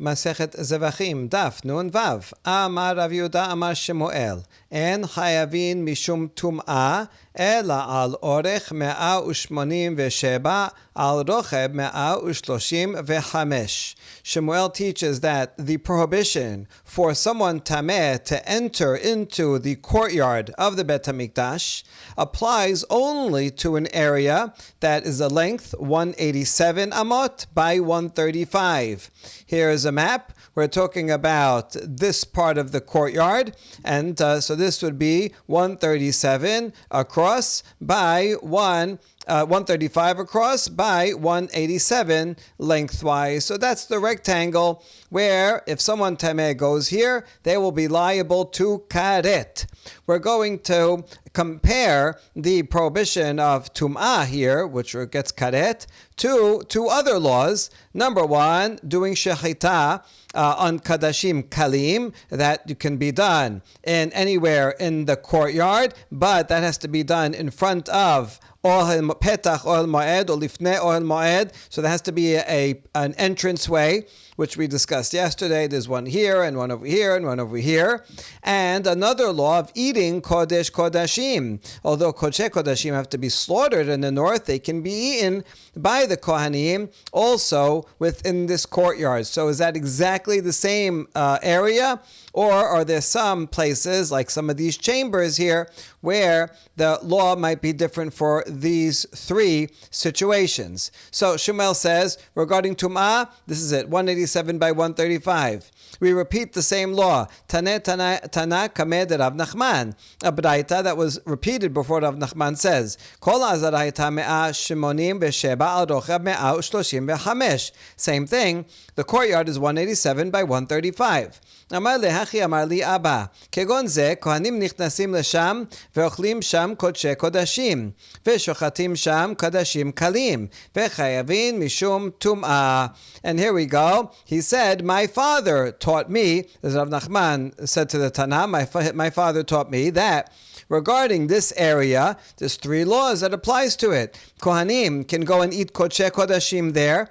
Masechet Zevaḥim, Daf Nun Vav. Amar Rav Yehuda Amar Shemuel. En chayavin mishum tum'ah, ela al orech 187, al rocheb 135. Shemuel teaches that the prohibition for someone tameh to enter into the courtyard of the Bet HaMikdash applies only to an area that is a length 187 amot by 135. Here is a map. We're talking about this part of the courtyard, and so this would be 137 across by 135 across by 187 lengthwise. So that's the rectangle where if someone tameh goes here, they will be liable to karet. We're going to compare the prohibition of tum'ah here, which gets karet, to two other laws. Number one, doing shechita on kadashim kalim, that can be done in anywhere in the courtyard, but that has to be done in front of petach ohel moed or lifnei ohel moed. So there has to be an entrance way, which we discussed yesterday. There's one here and one over here and one over here. And another law of eating kodesh kodashim. Although kodesh kodashim have to be slaughtered in the north, they can be eaten by the kohanim also within this courtyard. So is that exactly the same area? Or are there some places, like some of these chambers here, where the law might be different for these three situations? So Shemuel says, regarding Tum'ah, this is it, 187 by 135. We repeat the same law. Tana kamed Rav Nachman. A braita that was repeated before Rav Nachman says, Kol azaraita 187 al rochav 135. Same thing. The courtyard is 187 by 135. אמר להכי אמר לי אבא, כגון זה, כהנים נכנסים לשם ואוכלים שם קודשי קודשים, ושוחטים שם קודשים קלים, וחייבים משום טומאה. And here we go. He said, my father taught me, as Rav Nachman said to the Tana, my father taught me that regarding this area, there's three laws that applies to it. Kohanim can go and eat kodshei kodashim there.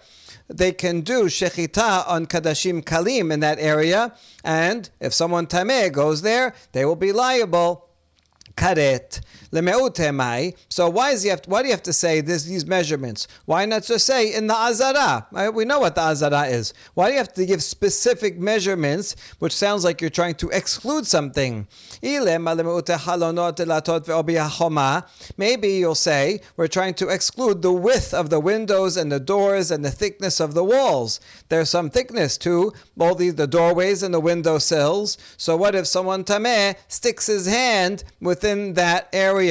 They can do shechita on kadashim kalim in that area, and if someone tameh goes there, they will be liable. Karet. So why do you have to say these measurements? Why not just say in the azara? We know what the azara is. Why do you have to give specific measurements, which sounds like you're trying to exclude something? Maybe you'll say we're trying to exclude the width of the windows and the doors and the thickness of the walls. There's some thickness to both the doorways and the window sills. So what if someone tameh sticks his hand within that area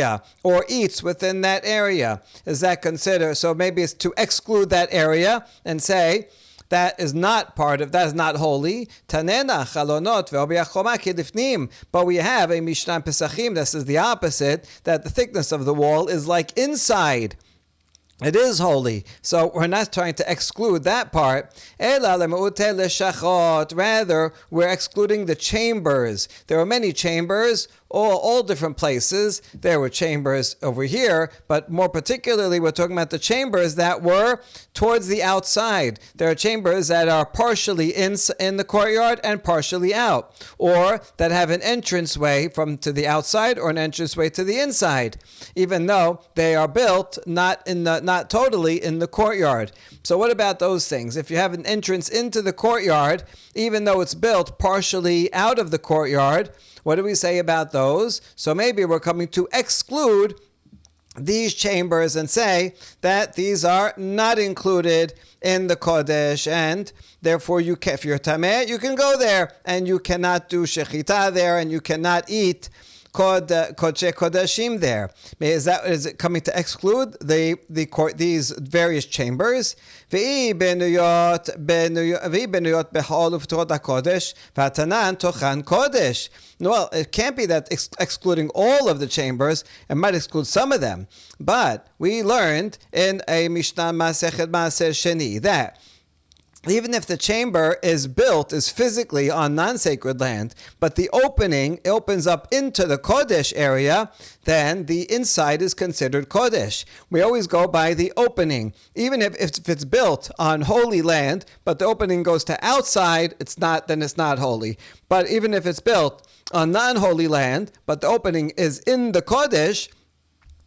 or eats within that area? Is that considered? So maybe it's to exclude that area and say that is not holy. Tanena chalonot ve'obiachoma kedifnim. But we have a Mishnah Pesachim that says the opposite, that the thickness of the wall is like inside. It is holy. So we're not trying to exclude that part. Rather, we're excluding the chambers. There are many chambers, all different places. There were chambers over here, but more particularly, we're talking about the chambers that were towards the outside. There are chambers that are partially in the courtyard and partially out, or that have an entranceway to the outside or an entranceway to the inside, even though they are built not totally in the courtyard. So what about those things? If you have an entrance into the courtyard, even though it's built partially out of the courtyard, what do we say about those? So maybe we're coming to exclude these chambers and say that these are not included in the Kodesh, and therefore if you're Tameh, you can go there, and you cannot do Shechita there, and you cannot eat Kodshei Kodashim there. Is it coming to exclude these various chambers? It can't be that excluding all of the chambers. It might exclude some of them. But we learned in a Mishnah Masechet Maaser Sheni that even if the chamber is physically on non-sacred land, but the opening opens up into the Kodesh area, then the inside is considered Kodesh. We always go by the opening. Even if it's built on holy land, but the opening goes to outside, then it's not holy. But even if it's built on non-holy land, but the opening is in the Kodesh,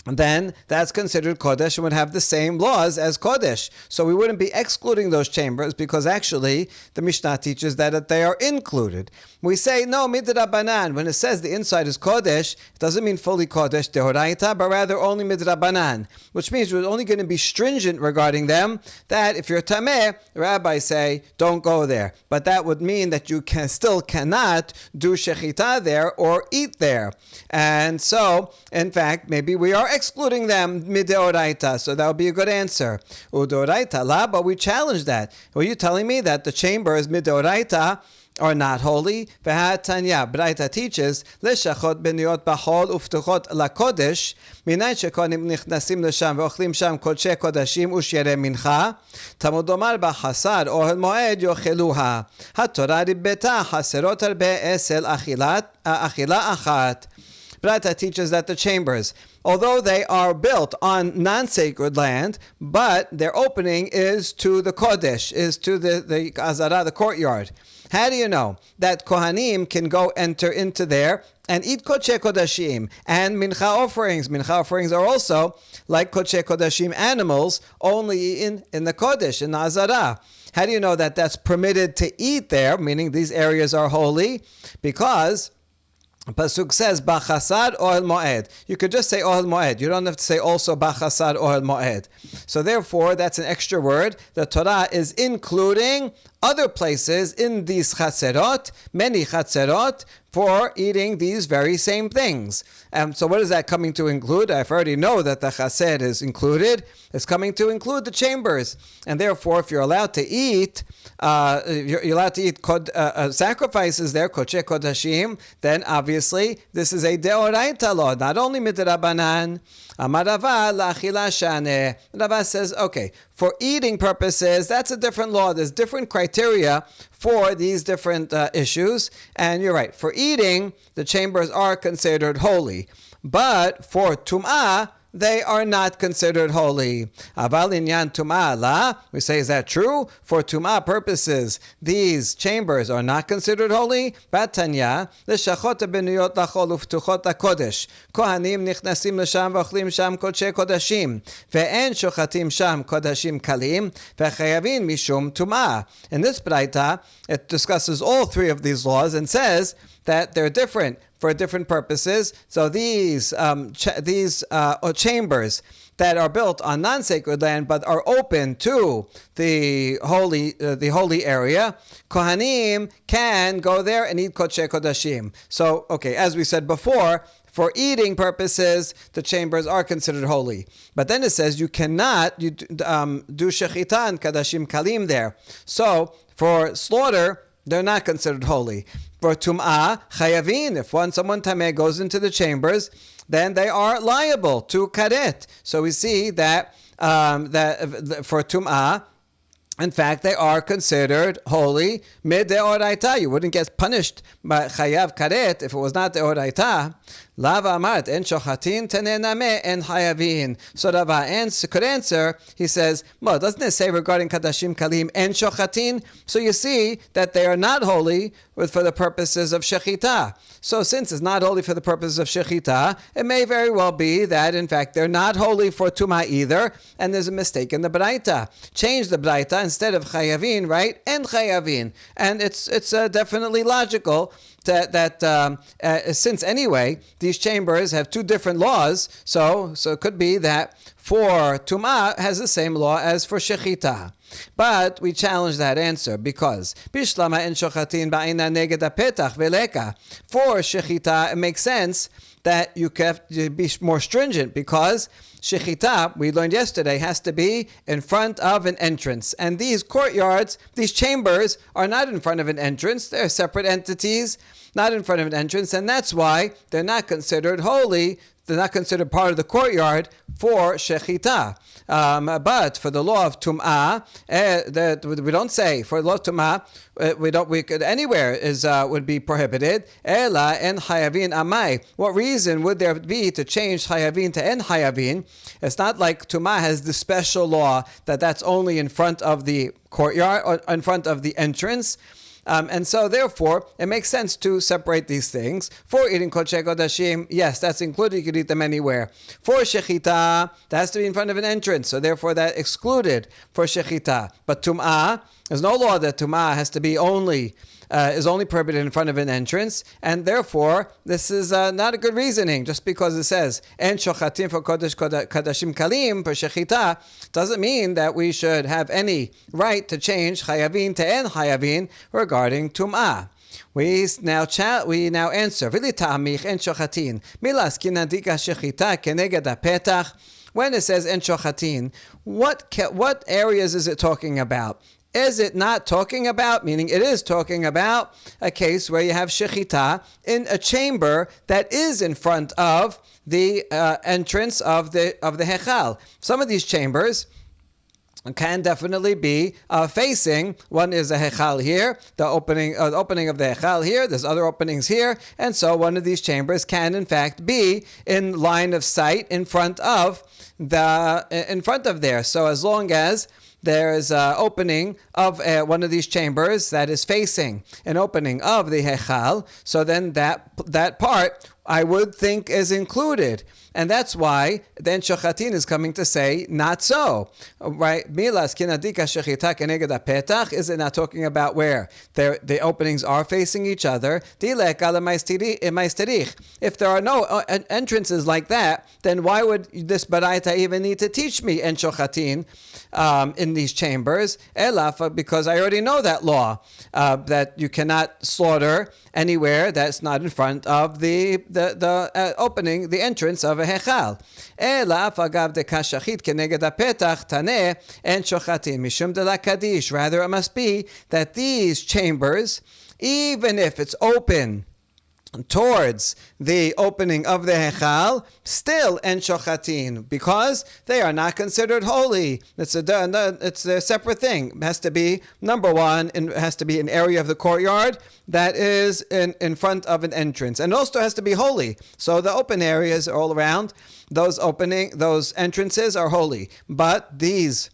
then that's considered Kodesh and would have the same laws as Kodesh. So we wouldn't be excluding those chambers because actually the Mishnah teaches that they are included. We say, no, midrabanan. When it says the inside is Kodesh, it doesn't mean fully Kodesh deoraita, but rather only midrabanan, which means we're only going to be stringent regarding them, that if you're tameh, the rabbis say, don't go there. But that would mean that you still cannot do shechita there or eat there. And so, in fact, maybe we are excluding them mideoraita, so that would be a good answer. Udoraita la, but we challenge that. Were you telling me that the chambers mideoraita are not holy? V'hatanya, Braita teaches, Leshachot b'niyot b'chol uftuchot lakodesh, minay shekonim nichnasim l'sham v'ochlim sham kodshei kodashim u'sherei mincha, Talmud omar b'chasar ohel moed yocheluha, haTorah ribbeta haserot harbe esel achila achat. Braita teaches that the chambers, although they are built on non-sacred land, but their opening is to the Kodesh, is to the Azara, the courtyard. How do you know that Kohanim can go enter into there and eat Kodshei Kodashim and Mincha offerings? Mincha offerings are also like Kodshei Kodashim animals, only in the Kodesh, in the Azara. How do you know that that's permitted to eat there, meaning these areas are holy? Because Pasuk says, Bachasad Ohel Moed. You could just say Ohel Moed. You don't have to say also Bachasad Ohel Moed. So therefore, that's an extra word. The Torah is including other places in these chatzerot, many chatzerot, for eating these very same things. So what is that coming to include? I already know that the chaser is included. It's coming to include the chambers. And therefore, if you're allowed to eat, you're allowed to eat sacrifices there, kodshei kodashim, then obviously this is a deoraita law, not only midrabanan. Amar Rava la'achila shaneh. Rava says, okay, for eating purposes, that's a different law. There's different criteria for these different issues. And you're right, for eating, the chambers are considered holy. But for tum'ah, they are not considered holy. Aval inyan tum'ah la, we say, is that true? For tum'ah purposes, these chambers are not considered holy. Batanya, l'shachot benuyot lachol uftuchot hakodesh. Kohanim nichnasim l'sham v'ochlim sham kodshei kodashim. Ve'en shochatim sham kodashim kalim. Ve'chayavin mishum tum'ah. In this braita, it discusses all three of these laws and says that they're different for different purposes. So these chambers that are built on non-sacred land but are open to the holy area, Kohanim can go there and eat kodshei kodashim. So, okay, as we said before, for eating purposes, the chambers are considered holy. But then it says you cannot do shechita and kadashim kalim there. So for slaughter, they're not considered holy. For tum'ah, chayavin, if someone tameh goes into the chambers, then they are liable to karet. So we see that for tum'ah, in fact, they are considered holy mid-deoraita. You wouldn't get punished by chayav karet if it was not deoraita. Lava amat en shochatin tenename en hayavin. So Rava could answer. He says, well, doesn't it say regarding kadashim kalim en shochatin? So you see that they are not holy for the purposes of shechita. So since it's not holy for the purposes of shechita, it may very well be that in fact they're not holy for tumah either, and there's a mistake in the braita. Change the braita instead of chayavin, right? En chayavin, and it's definitely logical that since anyway these chambers have two different laws, so it could be that for tumah has the same law as for shechita. But we challenge that answer because bishlama en shochatin ba'ina neged petach veleka. For shechita, it makes sense that you have to be more stringent because shechita, we learned yesterday, has to be in front of an entrance. And these courtyards, these chambers, are not in front of an entrance. They're separate entities, not in front of an entrance. And that's why they're not considered holy they're not considered part of the courtyard for shechita. But for the law of tum'ah, we don't say for the law of tum'ah, we could anywhere would be prohibited. Ela en hayavin amai. What reason would there be to change hayavin to en hayavin? It's not like tum'ah has the special law that's only in front of the courtyard or in front of the entrance. And so, therefore, it makes sense to separate these things. For eating kodesh kodashim, yes, that's included. You could eat them anywhere. For shechita, that has to be in front of an entrance. So, therefore, that excluded for shechita. But tum'ah, there's no law that tum'ah has to be is only prohibited in front of an entrance, and therefore this is not a good reasoning. Just because it says en shochatim for kodesh kodashim kalim for shechita doesn't mean that we should have any right to change chayavin to en chayavin regarding tum'ah. We now answer. V'litamich en shochatin milas kinadika shechita keneged hapetach. When it says en shochatin, what areas is it talking about? Is it not talking about, meaning it is talking about a case where you have shechita in a chamber that is in front of the entrance of the hechal. Some of these chambers can definitely be facing. One is a hechal here, the opening of the hechal here. There's other openings here, and so one of these chambers can, in fact, be in line of sight in front of there. So as long as there is an opening of one of these chambers that is facing an opening of the hechal, so then that part I would think is included. And that's why then shochatin is coming to say, not so. Right? Milas kinadika shechita keneged hapetach. Is it not talking about where the openings are facing each other? Dilek ala maisterich. If there are no entrances like that, then why would this baraita even need to teach me en shochatin in these chambers? Elaf, because I already know that law, that you cannot slaughter anywhere that's not in front of the opening, the entrance of a hechal. Elaf agav de kashachit keneged hapetach taneh en shochatin mishum de la kadish. Rather, it must be that these chambers, even if it's open towards the opening of the hechal, still en shochatin, because they are not considered holy. It's a separate thing. It has to be, number one, it has to be an area of the courtyard that is in front of an entrance, and also has to be holy. So the open areas all around those entrances are holy, but these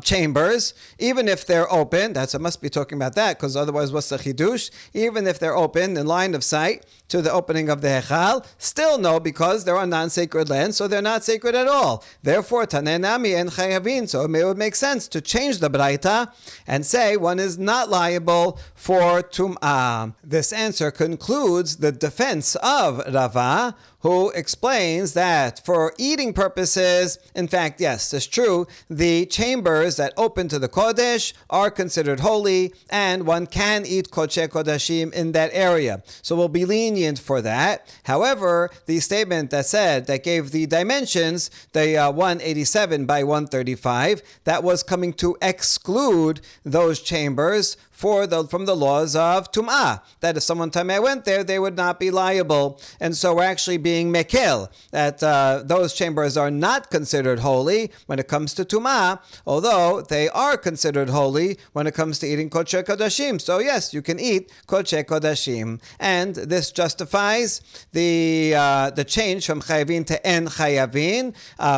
chambers, even if they're open, it must be talking about that, because otherwise what's the chidush? Even if they're open in line of sight to the opening of the hechal, still no, because they're on non-sacred land, so they're not sacred at all. Therefore, tanenami en chayavin, so it would make sense to change the braita and say one is not liable for tum'ah. This answer concludes the defense of Rava, who explains that for eating purposes, in fact, yes, it's true, the chambers that open to the Kodesh are considered holy, and one can eat Kodesh Kodashim in that area. So we'll be lenient for that. However, the statement that gave the dimensions, the 187 by 135, that was coming to exclude those chambers from the laws of tum'ah, that if someone tameh went there, they would not be liable. And so we're actually being mekel, that those chambers are not considered holy when it comes to tum'ah, although they are considered holy when it comes to eating kodesh kodashim. So yes, you can eat kodesh kodashim, and this justifies the change from chayavin to en chayavin.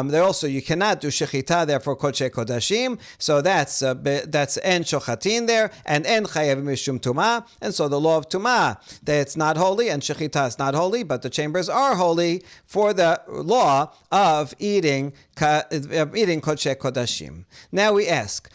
There also, you cannot do shechita there for kodesh kodashim, so that's en shochatin there, and en chayavim mishum tumah, and so the law of tumah, that it's not holy, and shechita is not holy, but the chambers are holy for the law of eating kodesh kodashim. Now we ask,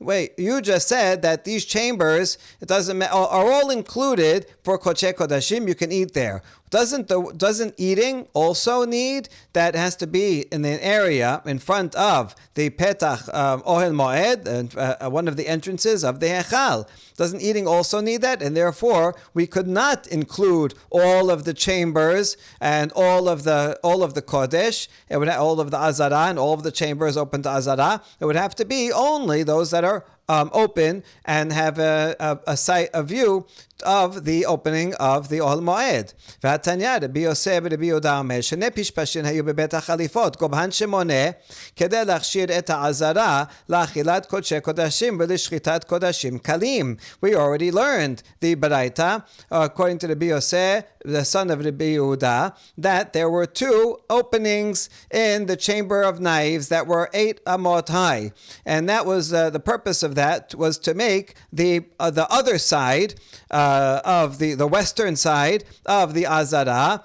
wait, you just said that these chambers, are all included for kodesh kodashim, you can eat there. Doesn't eating also need that? It has to be in an area in front of the petach ohel moed, one of the entrances of the hechal. Doesn't eating also need that? And therefore, we could not include all of the chambers and all of the kodesh. It would have all of the azara and all of the chambers open to azara. It would have to be only those that are open and have a view of the opening of the Ohel Moed. והתניא רבי יוסף ורבי יהודה אומר שני פשפשים היו בבית החליפות גובהן שמונה כדי להכשיר את העזרה לאכילת קודשי קודשים ולשחיטת קודשים קלים. We already learned the Baraita, according to Rabbi Yosef, the son of Rabbi Yehuda, that there were two openings in the chamber of knives that were 8 amot high, and that was the purpose of that was to make the other side of the western side of the Azara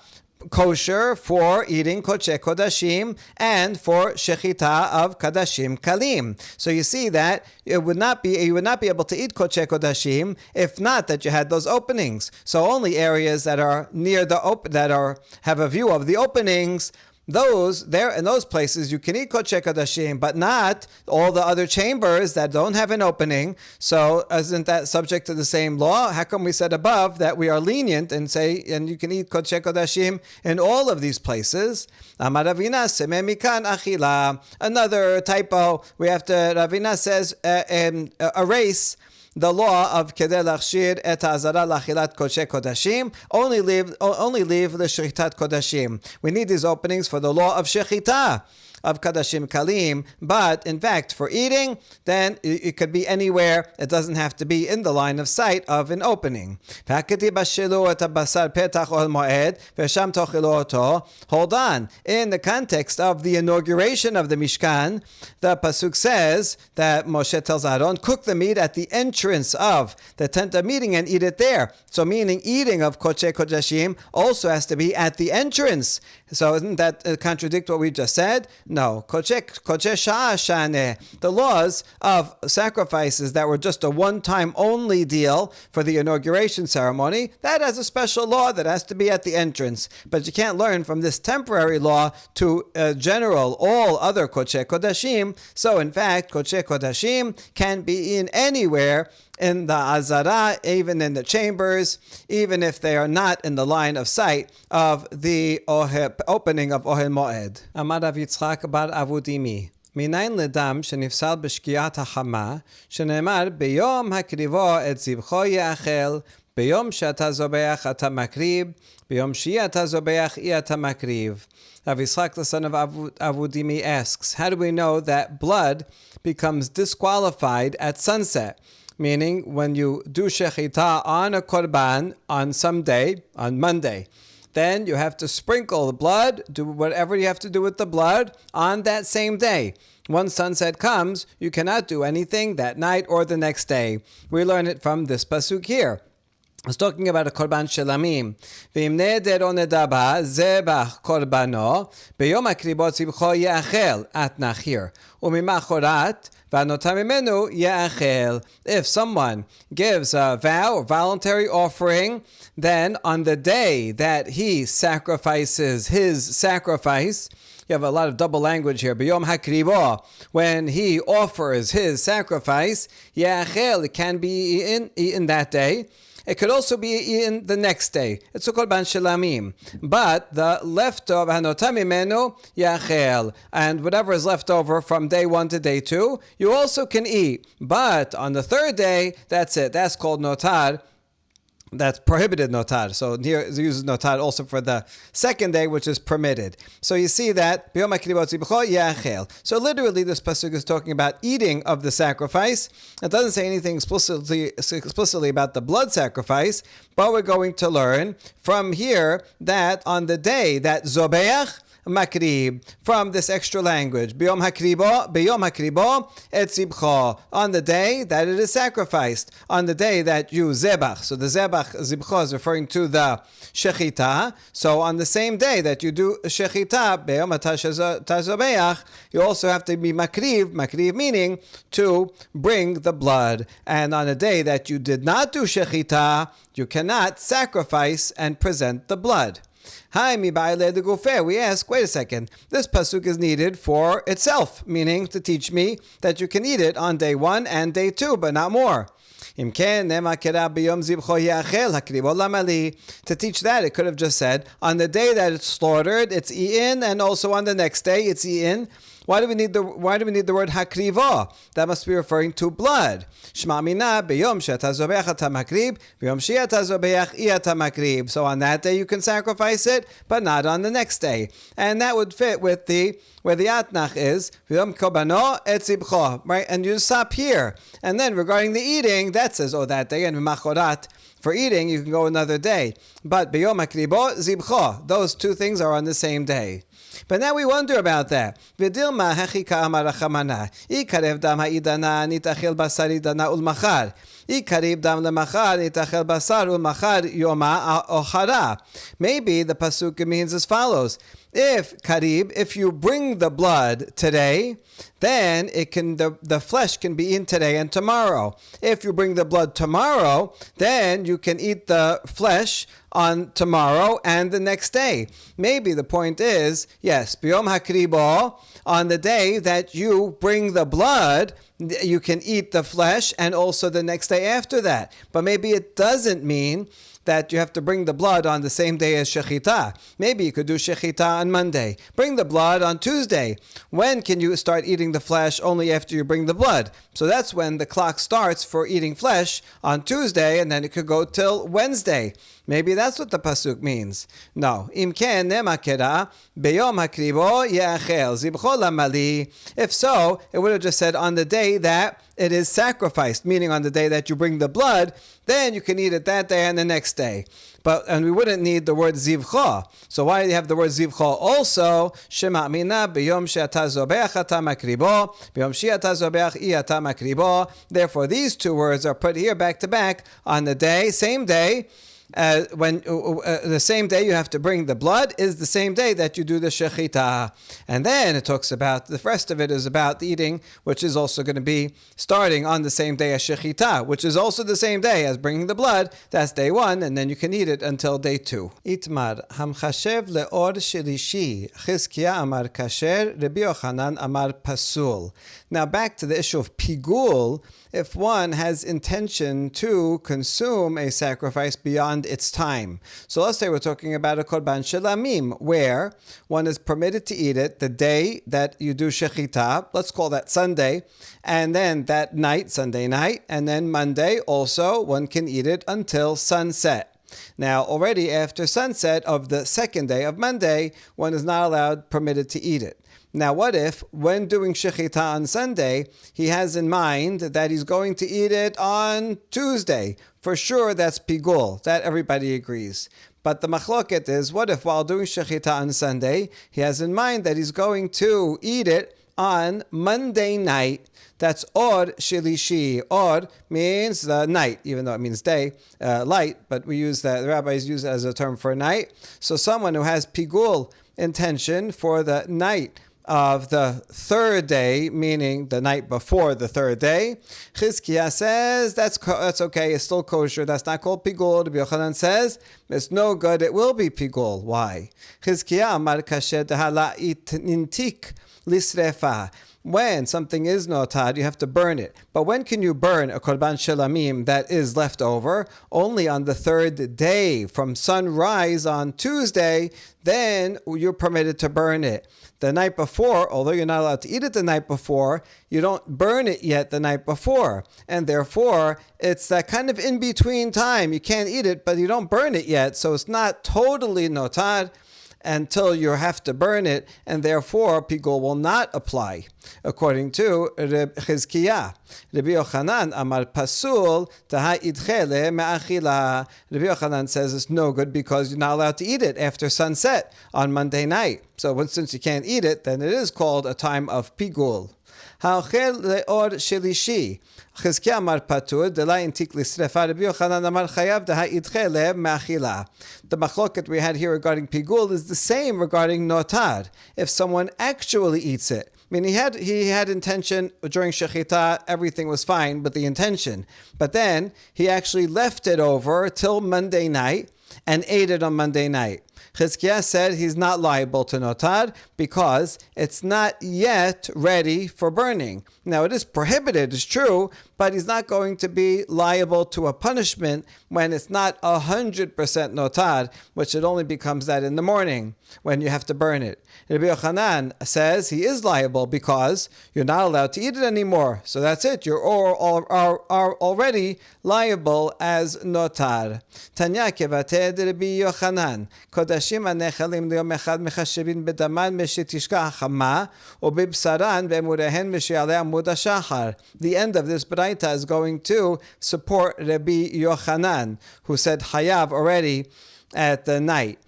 kosher for eating kodesh kodashim and for shechita of kodashim kalim. So you see that you would not be able to eat kodesh kodashim if not that you had those openings. So only areas that are near have a view of the openings, those there in those places you can eat kodesh kodashim, but not all the other chambers that don't have an opening. So isn't that subject to the same law? How come we said above that we are lenient and say and you can eat kodesh kodashim in all of these places? Amar Ravina semeh mikan achila. Another typo. We have to. Ravina says erase the law of kedei lachshir et ha'azara lachilat kodesh kodashim. Only leave the shechita kodashim. We need these openings for the law of shechita of kadashim kalim, but in fact for eating, then it could be anywhere. It doesn't have to be in the line of sight of an opening. Hold on. In the context of the inauguration of the Mishkan, the pasuk says that Moshe tells Aaron, cook the meat at the entrance of the tent of meeting and eat it there. So meaning eating of kodesh kodashim also has to be at the entrance. So isn't that contradict what we just said? No. The laws of sacrifices that were just a one-time only deal for the inauguration ceremony, that has a special law that has to be at the entrance. But you can't learn from this temporary law to general all other kodesh kodashim. So in fact, kodesh kodashim can be in anywhere in the Azara, even in the chambers, even if they are not in the line of sight of the opening of Ohel Moed. Amar Rav Yitzchak bar Avudimi. מניין לדם שנפסל בשקיעת החמה, שנאמר ביום הקריבו את זבחו יאכל, ביום שאתה זובח אתה מקריב, ביום שיהיה אתה זובח אי אתה מקריב. Rav Yitzchak, the son of Avudimi, asks, how do we know that blood becomes disqualified at sunset? Meaning, when you do shechita on a korban on some day, on Monday, then you have to sprinkle the blood, do whatever you have to do with the blood on that same day. Once sunset comes, you cannot do anything that night or the next day. We learn it from this pasuk here. It's talking about a korban shelamim. Ve'im neder o nedaba zebach korbano beyom hakribot zibcho ye'achel at nachir umimachorat v'anotam mimenu ye'achel. If someone gives a vow or voluntary offering, then on the day that he sacrifices his sacrifice, you have a lot of double language here. B'yom hakribo, when he offers his sacrifice, ye'achel, it can be eaten that day. It could also be eaten the next day. It's a korban shelamim. But the leftover, hanotam mimenu yachel, and whatever is left over from day 1 to day 2, you also can eat. But on the third day, that's it. That's called notar. That's prohibited notar. So here it uses notar also for the second day, which is permitted. So you see that. So literally this pasuk is talking about eating of the sacrifice. It doesn't say anything explicitly about the blood sacrifice, but we're going to learn from here that on the day that zobeach makrib, from this extra language, biyom hakribo et zibcho, on the day that it is sacrificed, on the day that you zebach. So the zibcho is referring to the shechita. So on the same day that you do shechita, biyom tazobeach, you also have to be makriv meaning to bring the blood. And on a day that you did not do shechita, you cannot sacrifice and present the blood. We ask, wait a second, this pasuk is needed for itself, meaning to teach me that you can eat it on day 1 and day 2, but not more. To teach that, it could have just said, on the day that it's slaughtered, it's eaten, and also on the next day, it's eaten. Why do we need the word hakrivo? That must be referring to blood. Shma mina beyom she'ata zobeach ata makrib, beyom she'ata zobeach ata makrib. So on that day you can sacrifice it, but not on the next day. And that would fit with where the atnach is, beyom kobano et zibcho, right? And you stop here. And then regarding the eating, that says, that day, and machorat, for eating, you can go another day. But beyom hakribo, zibcho, those two things are on the same day. But now we wonder about that. V'dilma hechika amar rachamana. Ikarev dam ha'idana nitachel basar idana ulmachar. Ikarib dam lemachar nitachel basar ulmachar yoma ochara. Maybe the pasuk means as follows. If you bring the blood today, then the flesh can be eaten today and tomorrow. If you bring the blood tomorrow, then you can eat the flesh on tomorrow and the next day. Maybe the point is, yes, biyom hakribo, on the day that you bring the blood, you can eat the flesh and also the next day after that. But maybe it doesn't mean that you have to bring the blood on the same day as shechita. Maybe you could do shechita on Monday. Bring the blood on Tuesday. When can you start eating the flesh? Only after you bring the blood. So that's when the clock starts for eating flesh on Tuesday, and then it could go till Wednesday. Maybe that's what the pasuk means. No. Im ken nemakera beyom hakribo ye'achel zibcho lamali. If so, it would have just said on the day that it is sacrificed, meaning on the day that you bring the blood, then you can eat it that day and the next day. And we wouldn't need the word zivcha. So why do you have the word zivcha also? Shema mina b'yom she'ata zobeach ata makribo, b'yom she'ata zobeach ata makribo. Therefore, these two words are put here back to back on the day, same day. When the same day you have to bring the blood is the same day that you do the shechita. And then it talks about, the rest of it is about the eating, which is also going to be starting on the same day as shechita, which is also the same day as bringing the blood. That's day 1, and then you can eat it until day 2. Itmar, hamchashev leor shelishi, Chizkiah amar kasher, Rabbi Yochanan amar pasul. Now back to the issue of pigul. If one has intention to consume a sacrifice beyond its time. So let's say we're talking about a korban shelamim, where one is permitted to eat it the day that you do shechita, let's call that Sunday, and then that night, Sunday night, and then Monday also, one can eat it until sunset. Now, already after sunset of the second day of Monday, one is not permitted to eat it. Now, what if, when doing shechita on Sunday, he has in mind that he's going to eat it on Tuesday? For sure, that's pigul. That everybody agrees. But the machloket is, what if while doing shechita on Sunday, he has in mind that he's going to eat it on Monday night? That's or shilishi. Or means the night, even though it means day, light, but the rabbis use it as a term for night. So someone who has pigul intention for the night of the third day, meaning the night before the third day, Chizkiah says that's okay, it's still kosher, that's not called pigul. Rabbi Yochanan says it's no good, it will be pigul. Why? Chizkiah amar kasher dehala intik lisrefa. When something is notad, you have to burn it. But when can you burn a korban shelamim that is left over? Only on the third day. From sunrise on Tuesday, then you're permitted to burn it. The night before, although you're not allowed to eat it the night before, you don't burn it yet the night before. And therefore, it's that kind of in-between time. You can't eat it, but you don't burn it yet. So it's not totally notad until you have to burn it, and therefore pigul will not apply, according to Chizkiah. Rabbi Yochanan amar pasul taha idchele me'achila. Rabbi Yochanan says it's no good because you're not allowed to eat it after sunset on Monday night. So since you can't eat it, then it is called a time of pigul. Ha'ochel le'or shelishi. Chizkiah amar patur delay intik lisrefa. Rabbi Yochanan amar chayav deha idche le'ev me'achila. The machloket we had here regarding pigul is the same regarding notar. If someone actually eats it, I mean, he had intention during shechita, everything was fine, but the intention. But then he actually left it over till Monday night and ate it on Monday night. Chizkiah said he's not liable to notad because it's not yet ready for burning. Now it is prohibited, it's true, but he's not going to be liable to a punishment when it's not 100% notad, which it only becomes that in the morning when you have to burn it. Rabbi Yochanan says he is liable because you're not allowed to eat it anymore. So that's it. You're are already liable as notar. Tanya kevated Rabbi Yochanan. Kodashim anechalim liyom echad mechashevin bedaman meshitishka hachama ubibsaran ve'emurehen meshialei amud hashachar. The end of this braita is going to support Rabbi Yochanan, who said hayav already at the night.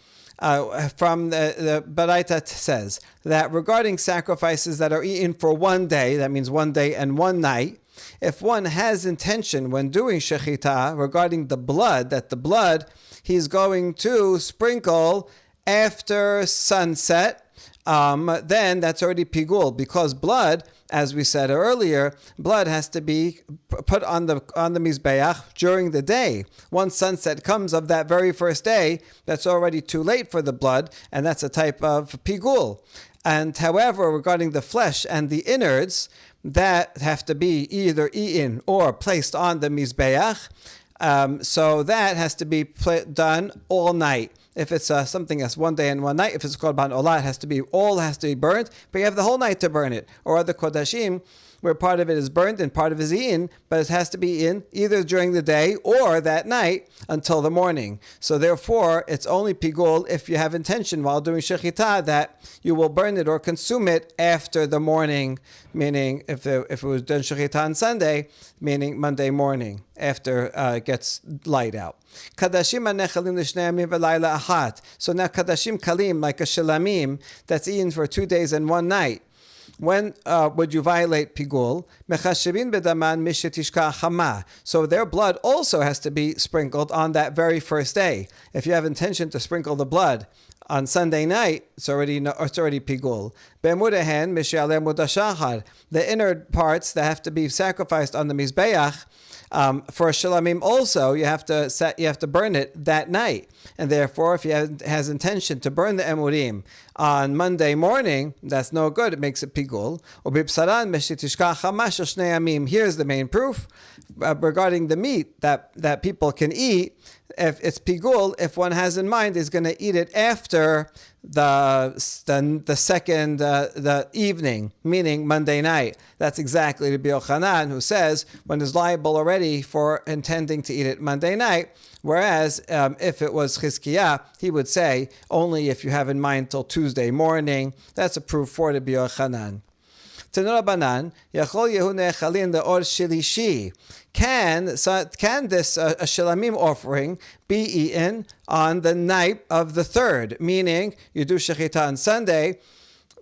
From the Baraita says that regarding sacrifices that are eaten for one day, that means one day and one night, if one has intention when doing shechita regarding the blood, that the blood he's going to sprinkle after sunset, then that's already pigul, because blood, as we said earlier, blood has to be put on the mizbeach during the day. Once sunset comes of that very first day, that's already too late for the blood, and that's a type of pigul. And however, regarding the flesh and the innards, that have to be either eaten or placed on the mizbeach. So that has to be done all night. If it's something that's one day and one night, if it's korban olah, it has to be burnt, but you have the whole night to burn it. Or other kodashim, where part of it is burnt and part of it is eaten, but it has to be eaten either during the day or that night until the morning. So therefore, it's only pigul if you have intention while doing shechita that you will burn it or consume it after the morning, meaning if it was done shechita on Sunday, meaning Monday morning, after it gets light out. Kadashim anechalim l'shnei yamim v'layla achat. So now kadashim kalim, like a shilamim, that's eaten for 2 days and one night. When would you violate pigul? Mechashevin bedaman mishetishka chama. So their blood also has to be sprinkled on that very first day. If you have intention to sprinkle the blood on Sunday night, it's already pigul. Be'emudehen mishialei amud hashachar. The inner parts that have to be sacrificed on the mizbeach. For a shilamim also, you have to burn it that night, and therefore, if he has intention to burn the emurim on Monday morning, that's no good. It makes it pigul. Here's the main proof regarding the meat that people can eat. If it's pigul, if one has in mind is going to eat it after the second the evening, meaning Monday night. That's exactly Rabbi Yochanan, who says one is liable already for intending to eat it Monday night. Whereas if it was Chizkiah, he would say only if you have in mind till Tuesday morning. That's a proof for Rabbi Yochanan. Tanura Banan, Yachol Yehu Nechalin the Or Shilishi. Can this a shilamim offering be eaten on the night of the third? Meaning you do shechita on Sunday,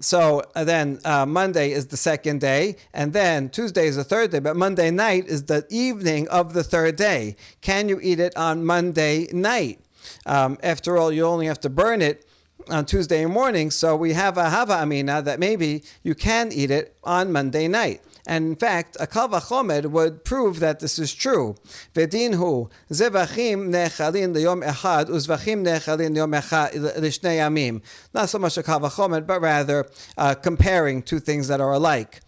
so then Monday is the second day, and then Tuesday is the third day, but Monday night is the evening of the third day. Can you eat it on Monday night? After all, you only have to burn it on Tuesday morning, so we have a hava amina that maybe you can eat it on Monday night. And in fact, a kal vachomer would prove that this is true. V'dinhu zevaḥim nechalin liyom echad uzvachim nechalin liyom echad l'shnei yamim. Not so much a kal vachomer, but rather comparing two things that are alike.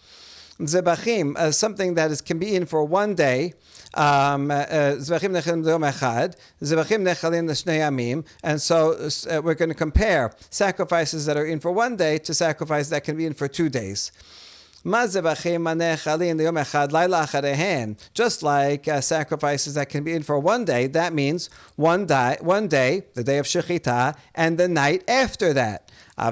Zevaḥim, something that can be eaten for one day. Zevaḥim nechalin liyom echad, zevaḥim nechalin l'shnei yamim, and so we're going to compare sacrifices that are eaten for one day to sacrifices that can be eaten for 2 days. Just like sacrifices that can be in for one day, that means one day, the day of Shechita, and the night after that. So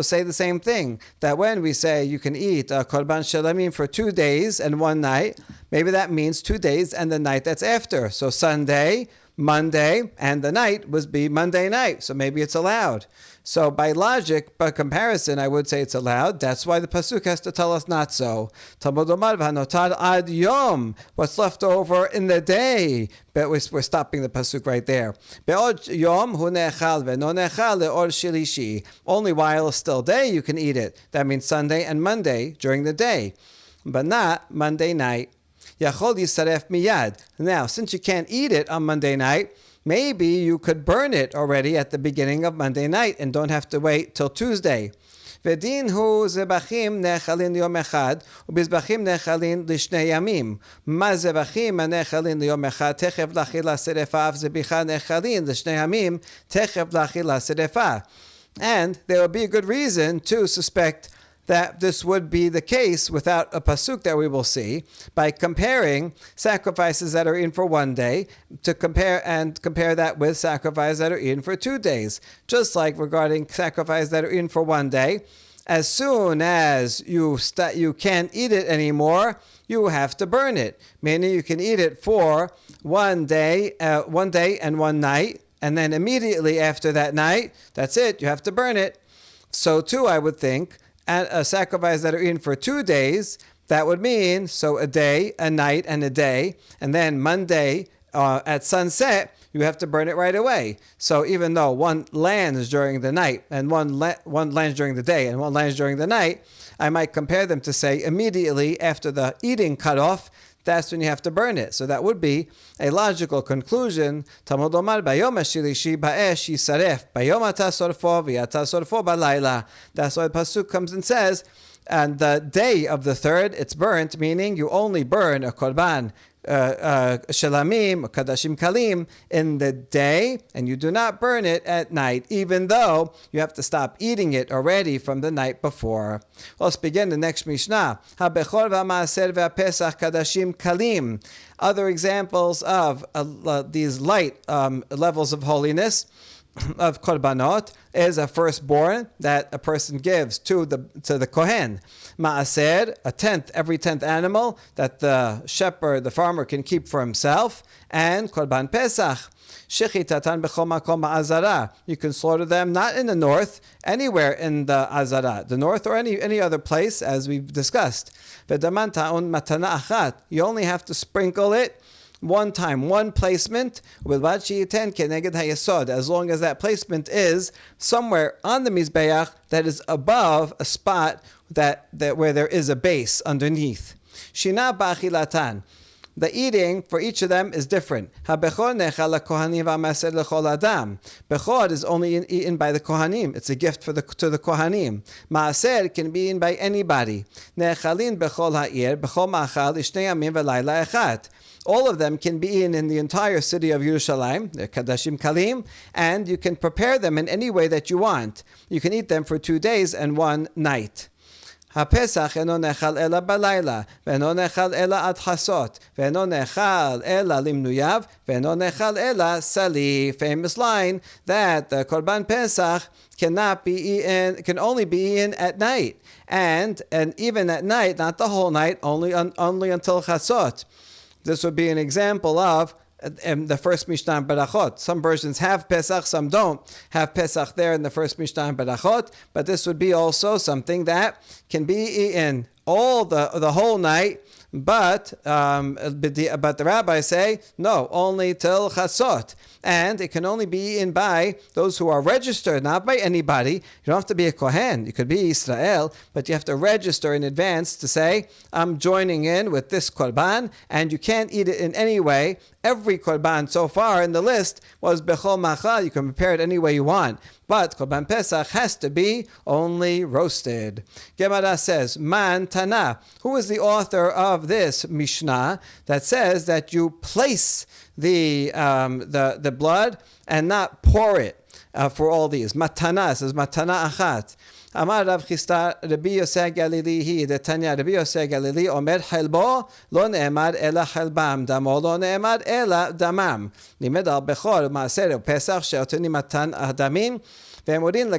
say the same thing, that when we say you can eat korban shalamim for 2 days and one night, maybe that means 2 days and the night that's after. So Sunday, Monday, and the night would be Monday night. So maybe it's allowed. So by logic, by comparison, I would say it's allowed. That's why the pasuk has to tell us not so. Talmud omar v'hanotar ad yom. What's left over in the day? But we're stopping the pasuk right there. Be'od yom hu ne'echal ve'no ne'echal le'or shilishi. Only while it's still day you can eat it. That means Sunday and Monday during the day, but not Monday night. Yachol yisaref miyad. Now, since you can't eat it on Monday night, maybe you could burn it already at the beginning of Monday night and don't have to wait till Tuesday. ודין הוא זבחים נאכלים ליום אחד, ובזבחים נאכלים לשני ימים. מה זבחים הנאכלים ליום אחד, תכף לאכילה שרפה, וזביחה נאכלים לשני ימים, תכף לאכילה שרפה. And there would be a good reason to suspect that this would be the case without a pasuk that we will see by comparing sacrifices that are eaten for one day to compare that with sacrifices that are eaten for 2 days. Just like regarding sacrifices that are eaten for one day, as soon as you can't eat it anymore, you have to burn it. Meaning you can eat it for 1 day and 1 night, and then immediately after that night, that's it, you have to burn it. So too, I would think, at a sacrifice that are eaten for 2 days, that would mean, so a day, a night, and a day, and then Monday at sunset, you have to burn it right away. So even though one lands during the night, and one lands during the day, and one lands during the night, I might compare them to say immediately after the eating cutoff, that's when you have to burn it. So that would be a logical conclusion. Talmud Omar, Bayom HaShilishi Ba'esh Yisaref, Bayom Ata Sorfo V'Ata Sorfo Balayla. That's why the pasuk comes and says, and the day of the third, it's burnt, meaning you only burn a korban, shalamim, kadashim kalim, in the day, and you do not burn it at night, even though you have to stop eating it already from the night before. Let's begin the next Mishnah. Ha-bechor v'ma'aser v'apesach kadashim kalim. Other examples of these light levels of holiness of korbanot is a firstborn that a person gives to the kohen. Ma'aser, every 10th animal that the shepherd, the farmer, can keep for himself, and korban pesach. Shechitatan b'chol makom ma'azara. You can slaughter them not in the north, anywhere in the azara, the north or any other place, as we've discussed. V'daman ta'un matana achat. You only have to sprinkle it one time, one placement, as long as that placement is somewhere on the Mizbeach that is above a spot that where there is a base underneath. Shina ba'achilatan. The eating for each of them is different. Bechor is only eaten by the Kohanim. It's a gift to the Kohanim. Maaser can be eaten by anybody. All of them can be eaten in the entire city of Yerushalayim, they're Kadashim Kalim, and you can prepare them in any way that you want. You can eat them for 2 days and 1 night. הפסח אינו נאכל אלא בלילה, ואינו נאכל אלא עד חסות, ואינו נאכל אלא למנוייו, ואינו נאכל אלא סלי. Famous line that the Korban Pesach can only be eaten at night, and even at night, not the whole night, only until Chasot. This would be an example of the first Mishnah in Berachot. Some versions have Pesach, some don't have Pesach there in the first Mishnah in Berachot, but this would be also something that can be eaten all the whole night, but the rabbis say, no, only till Chasot. And it can only be eaten by those who are registered, not by anybody. You don't have to be a Kohen. You could be Israel, but you have to register in advance to say, I'm joining in with this Korban, and you can't eat it in any way. Every Korban so far in the list was Bechol Machal. You can prepare it any way you want. But Korban Pesach has to be only roasted. Gemara says, Man Tana. Who is the author of this Mishnah that says that you place the blood and not pour it for all these? Matana says Matana Achat. Amar Rav Chisda Rabbi Yosef Galili he the Tanya Rabbi Yosef Galili Omer Chelbo lo ne'emar ela chelbam damo lo ne'emar ela damam limed al bechor maaser Pesach she'oteni matan adamim. Now, regarding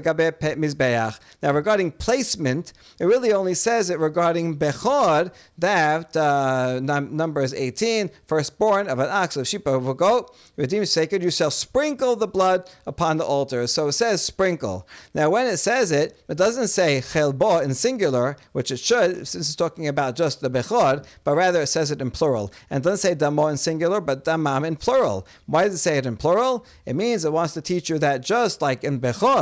placement, it really only says it regarding Bechor, that Numbers 18, firstborn of an ox, of sheep, of a goat, redeemed sacred, you shall sprinkle the blood upon the altar. So it says sprinkle. Now, when it says it, it doesn't say chelbo in singular, which it should, since it's talking about just the Bechor, but rather it says it in plural. And it doesn't say damo in singular, but damam in plural. Why does it say it in plural? It means it wants to teach you that just like in Bechor,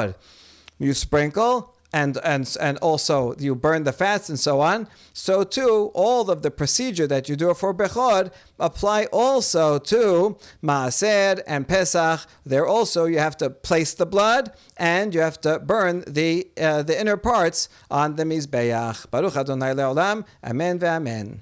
you sprinkle and also you burn the fats and so on, so too all of the procedure that you do for Bechor apply also to Maaser and Pesach. There also you have to place the blood and you have to burn the inner parts on the Mizbeach. Baruch Adonai Le'olam. Amen ve'amen.